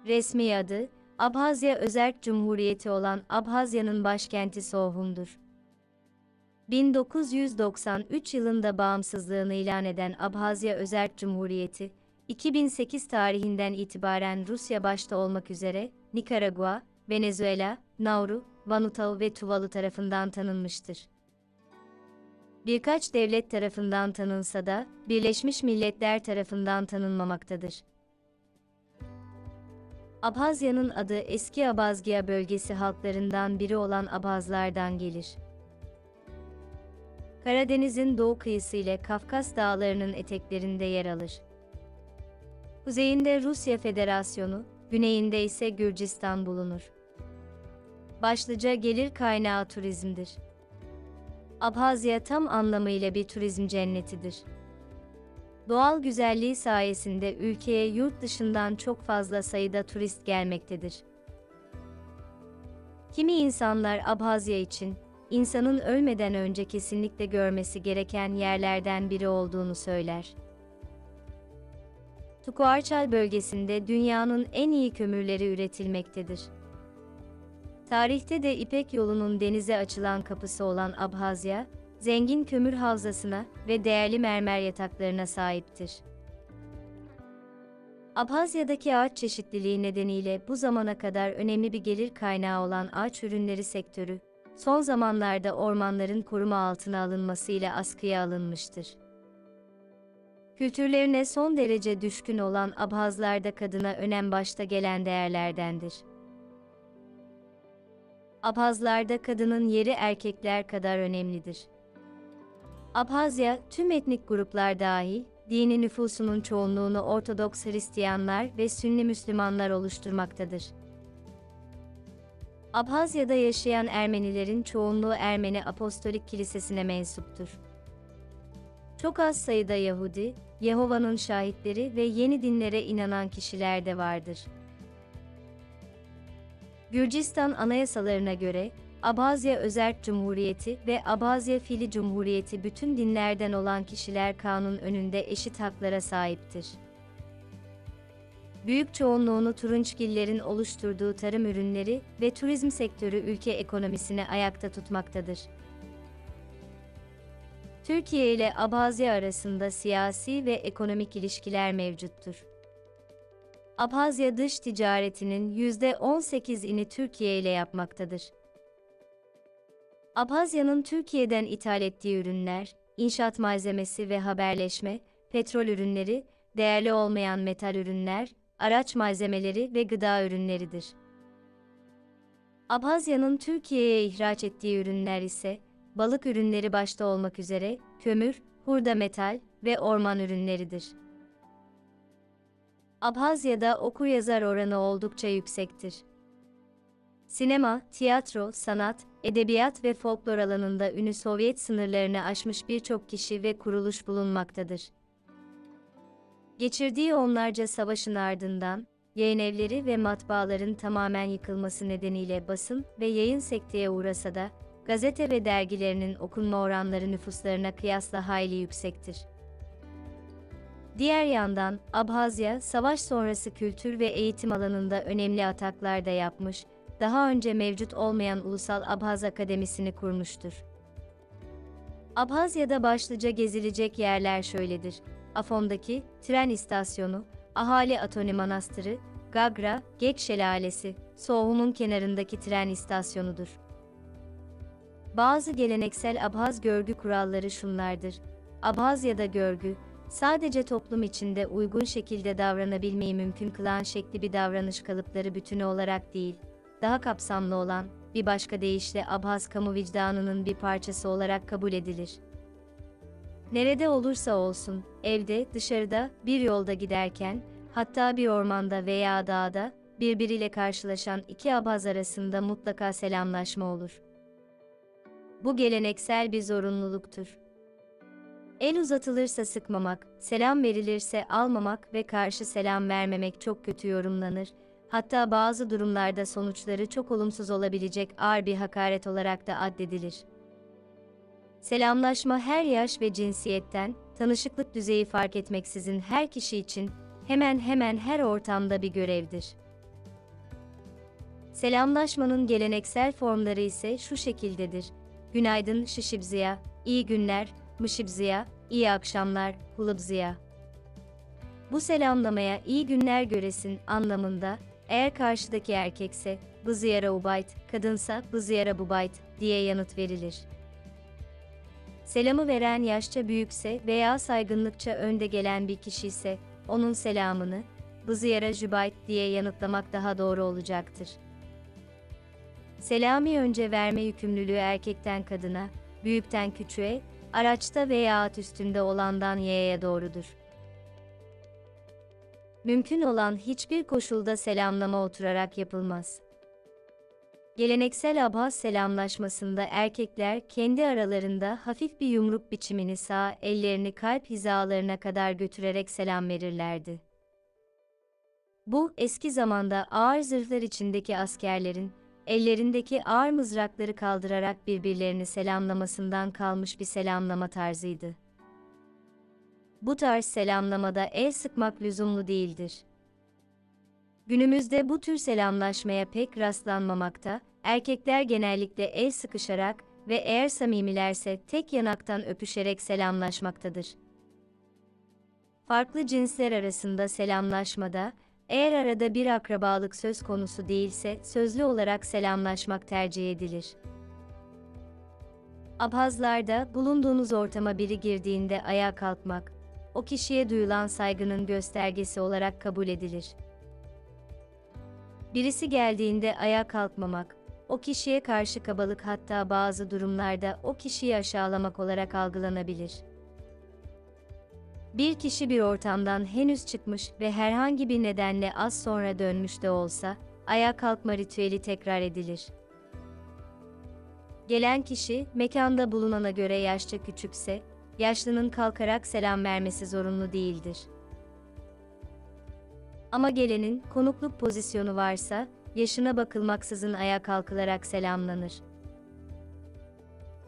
Resmi adı, Abhazya Özerk Cumhuriyeti olan Abhazya'nın başkenti Soğum'dur. 1993 yılında bağımsızlığını ilan eden Abhazya Özerk Cumhuriyeti, 2008 tarihinden itibaren Rusya başta olmak üzere Nikaragua, Venezuela, Nauru, Vanuatu ve Tuvalu tarafından tanınmıştır. Birkaç devlet tarafından tanınsa da Birleşmiş Milletler tarafından tanınmamaktadır. Abhazya'nın adı eski Abazgiya bölgesi halklarından biri olan Abazlardan gelir. Karadeniz'in doğu kıyısı ile Kafkas Dağları'nın eteklerinde yer alır. Kuzeyinde Rusya Federasyonu, güneyinde ise Gürcistan bulunur. Başlıca gelir kaynağı turizmdir. Abhazya tam anlamıyla bir turizm cennetidir. Doğal güzelliği sayesinde ülkeye yurt dışından çok fazla sayıda turist gelmektedir. Kimi insanlar Abhazya için, insanın ölmeden önce kesinlikle görmesi gereken yerlerden biri olduğunu söyler. Tukuarçal bölgesinde dünyanın en iyi kömürleri üretilmektedir. Tarihte de İpek Yolu'nun denize açılan kapısı olan Abhazya, zengin kömür havzasına ve değerli mermer yataklarına sahiptir. Abhazya'daki ağaç çeşitliliği nedeniyle bu zamana kadar önemli bir gelir kaynağı olan ağaç ürünleri sektörü, son zamanlarda ormanların koruma altına alınmasıyla askıya alınmıştır. Kültürlerine son derece düşkün olan Abhazlarda kadına önem başta gelen değerlerdendir. Abhazlarda kadının yeri erkekler kadar önemlidir. Abhazya, tüm etnik gruplar dahil, dini nüfusunun çoğunluğunu Ortodoks Hristiyanlar ve Sünni Müslümanlar oluşturmaktadır. Abhazya'da yaşayan Ermenilerin çoğunluğu Ermeni Apostolik Kilisesi'ne mensuptur. Çok az sayıda Yahudi, Yehova'nın şahitleri ve yeni dinlere inanan kişiler de vardır. Gürcistan anayasalarına göre, Abhazya Özerk Cumhuriyeti ve Abhazya Fili Cumhuriyeti bütün dinlerden olan kişiler kanun önünde eşit haklara sahiptir. Büyük çoğunluğunu turunçgillerin oluşturduğu tarım ürünleri ve turizm sektörü ülke ekonomisini ayakta tutmaktadır. Türkiye ile Abhazya arasında siyasi ve ekonomik ilişkiler mevcuttur. Abhazya dış ticaretinin %18'ini Türkiye ile yapmaktadır. Abhazya'nın Türkiye'den ithal ettiği ürünler, inşaat malzemesi ve haberleşme, petrol ürünleri, değerli olmayan metal ürünler, araç malzemeleri ve gıda ürünleridir. Abhazya'nın Türkiye'ye ihraç ettiği ürünler ise, balık ürünleri başta olmak üzere, kömür, hurda metal ve orman ürünleridir. Abhazya'da okur-yazar oranı oldukça yüksektir. Sinema, tiyatro, sanat, edebiyat ve folklor alanında ünü Sovyet sınırlarını aşmış birçok kişi ve kuruluş bulunmaktadır. Geçirdiği onlarca savaşın ardından, yayınevleri ve matbaaların tamamen yıkılması nedeniyle basın ve yayın sekteye uğrasa da, gazete ve dergilerinin okunma oranları nüfuslarına kıyasla hayli yüksektir. Diğer yandan, Abhazya, savaş sonrası kültür ve eğitim alanında önemli ataklar da yapmış, daha önce mevcut olmayan Ulusal Abhaz Akademisi'ni kurmuştur. Abhazya'da başlıca gezilecek yerler şöyledir: Afon'daki tren istasyonu, Ahali Atoni Manastırı, Gagra, Gek Şelalesi, Soğum'un kenarındaki tren istasyonudur. Bazı geleneksel Abhaz görgü kuralları şunlardır: Abhazya'da görgü, sadece toplum içinde uygun şekilde davranabilmeyi mümkün kılan şekli bir davranış kalıpları bütünü olarak değil, daha kapsamlı olan, bir başka deyişle Abhaz kamu vicdanının bir parçası olarak kabul edilir. Nerede olursa olsun, evde, dışarıda, bir yolda giderken, hatta bir ormanda veya dağda, birbiriyle karşılaşan iki Abhaz arasında mutlaka selamlaşma olur. Bu geleneksel bir zorunluluktur. El uzatılırsa sıkmamak, selam verilirse almamak ve karşı selam vermemek çok kötü yorumlanır. Hatta bazı durumlarda sonuçları çok olumsuz olabilecek ağır bir hakaret olarak da addedilir. Selamlaşma her yaş ve cinsiyetten, tanışıklık düzeyi fark etmeksizin her kişi için hemen hemen her ortamda bir görevdir. Selamlaşmanın geleneksel formları ise şu şekildedir. Günaydın Şişibziya, iyi günler, Mışibziya, iyi akşamlar, Hulubziya. Bu selamlamaya iyi günler göresin anlamında, eğer karşıdaki erkekse, Bızıyara Ubayt, kadınsa Bızıyara Bubayt diye yanıt verilir. Selamı veren yaşça büyükse veya saygınlıkça önde gelen bir kişi ise, onun selamını, Bızıyara Jübayt diye yanıtlamak daha doğru olacaktır. Selami önce verme yükümlülüğü erkekten kadına, büyükten küçüğe, araçta veya at üstünde olandan yayaya doğrudur. Mümkün olan hiçbir koşulda selamlama oturarak yapılmaz. Geleneksel Abhaz selamlaşmasında erkekler kendi aralarında hafif bir yumruk biçimini sağ ellerini kalp hizalarına kadar götürerek selam verirlerdi. Bu, eski zamanda ağır zırhlar içindeki askerlerin, ellerindeki ağır mızrakları kaldırarak birbirlerini selamlamasından kalmış bir selamlama tarzıydı. Bu tarz selamlamada el sıkmak lüzumlu değildir. Günümüzde bu tür selamlaşmaya pek rastlanmamakta, erkekler genellikle el sıkışarak ve eğer samimilerse tek yanaktan öpüşerek selamlaşmaktadır. Farklı cinsler arasında selamlaşmada, eğer arada bir akrabalık söz konusu değilse sözlü olarak selamlaşmak tercih edilir. Abhazlarda bulunduğunuz ortama biri girdiğinde ayağa kalkmak, o kişiye duyulan saygının göstergesi olarak kabul edilir. Birisi geldiğinde ayağa kalkmamak, o kişiye karşı kabalık hatta bazı durumlarda o kişiyi aşağılamak olarak algılanabilir. Bir kişi bir ortamdan henüz çıkmış ve herhangi bir nedenle az sonra dönmüş de olsa, ayağa kalkma ritüeli tekrar edilir. Gelen kişi, mekanda bulunana göre yaşça küçükse, yaşlının kalkarak selam vermesi zorunlu değildir. Ama gelenin konukluk pozisyonu varsa, yaşına bakılmaksızın ayağa kalkılarak selamlanır.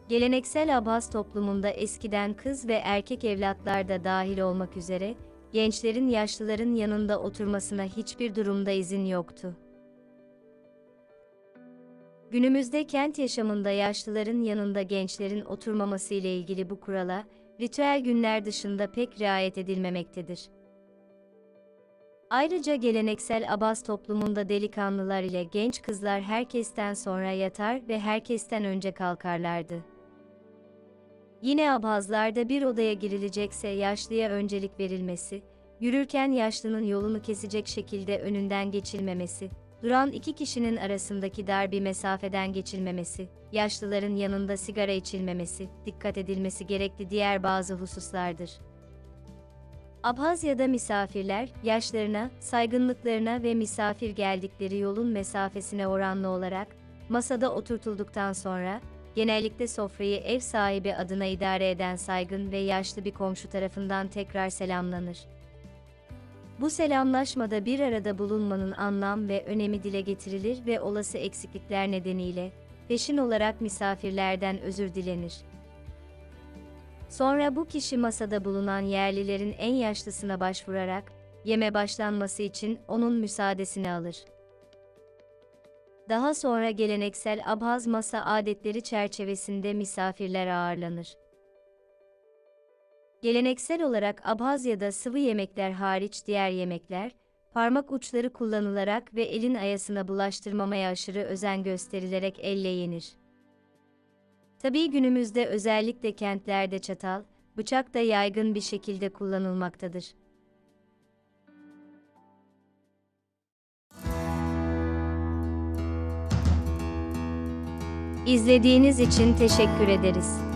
Geleneksel Abhaz toplumunda eskiden kız ve erkek evlatlar da dahil olmak üzere, gençlerin yaşlıların yanında oturmasına hiçbir durumda izin yoktu. Günümüzde kent yaşamında yaşlıların yanında gençlerin oturmaması ile ilgili bu kurala, ritüel günler dışında pek riayet edilmemektedir. Ayrıca geleneksel Abhaz toplumunda delikanlılar ile genç kızlar herkesten sonra yatar ve herkesten önce kalkarlardı. Yine Abhazlarda bir odaya girilecekse yaşlıya öncelik verilmesi, yürürken yaşlının yolunu kesecek şekilde önünden geçilmemesi, duran iki kişinin arasındaki dar bir mesafeden geçilmemesi, yaşlıların yanında sigara içilmemesi, dikkat edilmesi gerekli diğer bazı hususlardır. Abhazya'da misafirler, yaşlarına, saygınlıklarına ve misafir geldikleri yolun mesafesine oranlı olarak, masada oturtulduktan sonra, genellikle sofrayı ev sahibi adına idare eden saygın ve yaşlı bir komşu tarafından tekrar selamlanır. Bu selamlaşmada bir arada bulunmanın anlam ve önemi dile getirilir ve olası eksiklikler nedeniyle, peşin olarak misafirlerden özür dilenir. Sonra bu kişi masada bulunan yerlilerin en yaşlısına başvurarak, yeme başlanması için onun müsaadesini alır. Daha sonra geleneksel Abhaz masa adetleri çerçevesinde misafirler ağırlanır. Geleneksel olarak Abhazya'da sıvı yemekler hariç diğer yemekler, parmak uçları kullanılarak ve elin ayasına bulaştırmamaya aşırı özen gösterilerek elle yenir. Tabii günümüzde özellikle kentlerde çatal, bıçak da yaygın bir şekilde kullanılmaktadır. İzlediğiniz için teşekkür ederiz.